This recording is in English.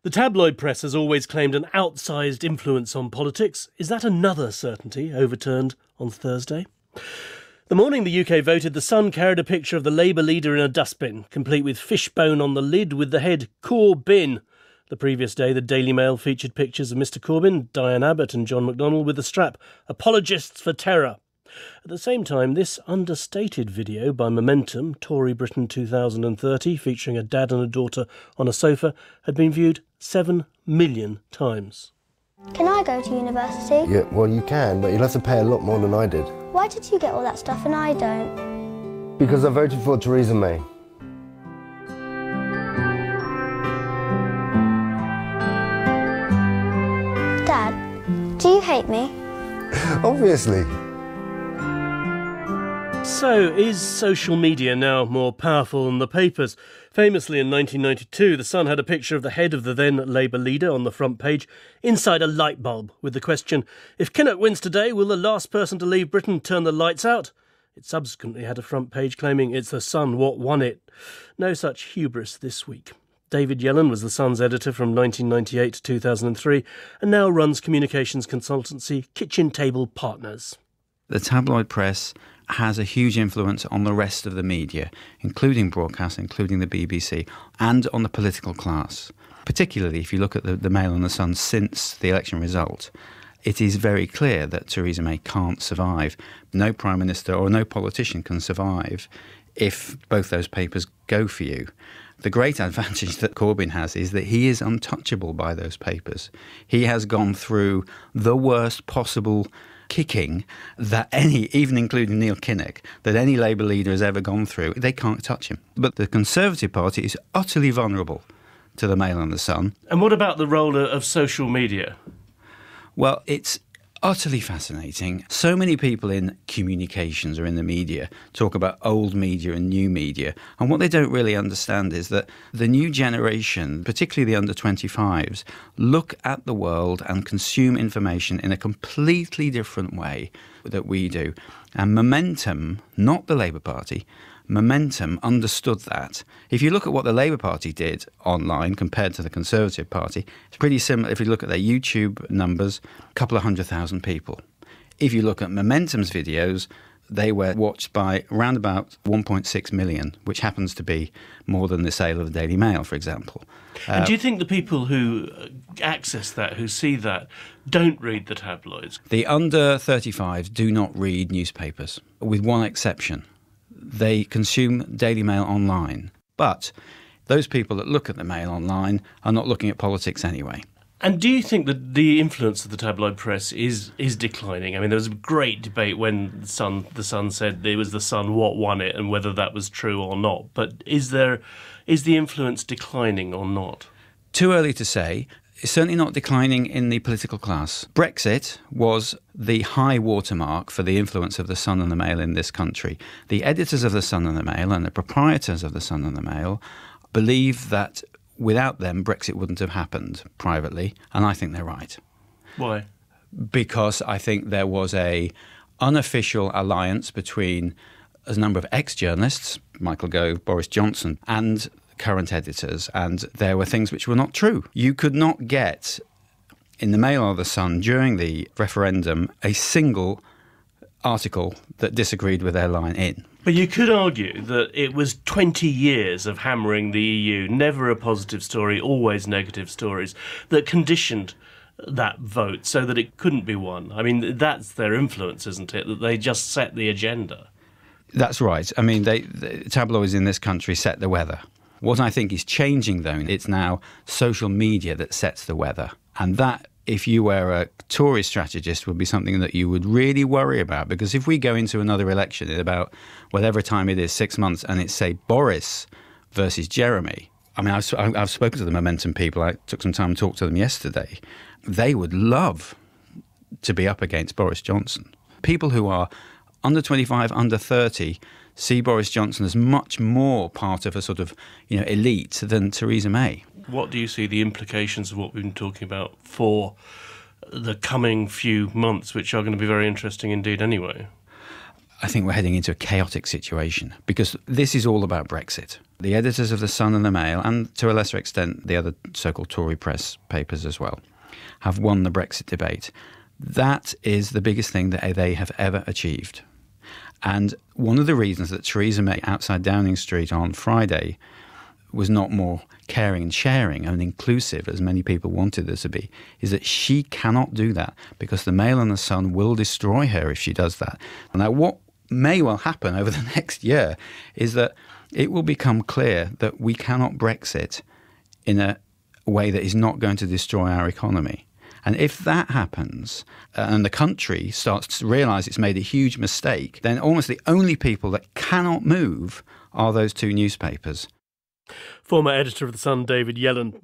The tabloid press has always claimed an outsized influence on politics. Is that another certainty overturned on Thursday? The morning the UK voted, The Sun carried a picture of the Labour leader in a dustbin, complete with fishbone on the lid with the head Corbyn. The previous day, the Daily Mail featured pictures of Mr Corbyn, Diane Abbott and John McDonnell with the strap, Apologists for Terror. At the same time, this understated video by Momentum, Tory Britain 2030, featuring a dad and a daughter on a sofa, had been viewed 7 million times. Can I go to university? Yeah, well, you can, but you'll have to pay a lot more than I did. Why did you get all that stuff and I don't? Because I voted for Theresa May. Dad, do you hate me? Obviously. So, is social media now more powerful than the papers? Famously in 1992, The Sun had a picture of the head of the then Labour leader on the front page, inside a light bulb, with the question, if Kinnock wins today, will the last person to leave Britain turn the lights out? It subsequently had a front page claiming it's The Sun what won it. No such hubris this week. David Yellen was The Sun's editor from 1998 to 2003 and now runs communications consultancy Kitchen Table Partners. The tabloid press has a huge influence on the rest of the media, including broadcast, including the BBC, and on the political class. Particularly if you look at the Mail and the Sun since the election result, it is very clear that Theresa May can't survive. No Prime Minister or no politician can survive if both those papers go for you. The great advantage that Corbyn has is that he is untouchable by those papers. He has gone through the worst possible kicking that even including Neil Kinnock, that any Labour leader has ever gone through. They can't touch him. But the Conservative Party is utterly vulnerable to the Mail and the Sun. And what about the role of social media? Well, it's utterly fascinating. So many people in communications or in the media talk about old media and new media. And what they don't really understand is that the new generation, particularly the under 25s, look at the world and consume information in a completely different way that we do. And Momentum, not the Labour Party, Momentum understood that. If you look at what the Labour Party did online compared to the Conservative Party, it's pretty similar. If you look at their YouTube numbers, a couple of 100,000 people. If you look at Momentum's videos, they were watched by around about 1.6 million, which happens to be more than the sale of the Daily Mail, for example. And do you think the people who access that, who see that, don't read the tabloids? The under 35s do not read newspapers, with one exception. They consume Daily Mail online. But those people that look at the Mail online are not looking at politics anyway. And do you think that the influence of the tabloid press is declining? I mean, there was a great debate when the Sun said it was The Sun what won it and whether that was true or not. But is the influence declining or not? Too early to say. It's certainly not declining in the political class. Brexit was the high watermark for the influence of the Sun and the Mail in this country. The editors of the Sun and the Mail and the proprietors of the Sun and the Mail believe that without them, Brexit wouldn't have happened privately, and I think they're right. Why? Because I think there was a unofficial alliance between a number of ex-journalists, Michael Gove, Boris Johnson, and current editors, and there were things which were not true. You could not get in the Mail or the Sun during the referendum a single article that disagreed with their line in. But you could argue that it was 20 years of hammering the EU, never a positive story, always negative stories, that conditioned that vote so that it couldn't be won. I mean, that's their influence, isn't it? That they just set the agenda. That's right. I mean, the tabloids in this country set the weather. What I think is changing, though, it's now social media that sets the weather. And that, if you were a Tory strategist, would be something that you would really worry about. Because if we go into another election in about whatever time it is, 6 months, and it's, say, Boris versus Jeremy. I mean, I've spoken to the Momentum people. I took some time to talk to them yesterday. They would love to be up against Boris Johnson. People who are under 25, under 30, see Boris Johnson as much more part of a sort of, elite than Theresa May. What do you see the implications of what we've been talking about for the coming few months, which are going to be very interesting indeed anyway? I think we're heading into a chaotic situation because this is all about Brexit. The editors of The Sun and the Mail, and to a lesser extent the other so-called Tory press papers as well, have won the Brexit debate. That is the biggest thing that they have ever achieved. And one of the reasons that Theresa May outside Downing Street on Friday was not more caring and sharing and inclusive as many people wanted her to be, is that she cannot do that because the Mail and the Sun will destroy her if she does that. Now, what may well happen over the next year is that it will become clear that we cannot Brexit in a way that is not going to destroy our economy. And if that happens and the country starts to realise it's made a huge mistake, then almost the only people that cannot move are those two newspapers. Former editor of The Sun, David Yellen.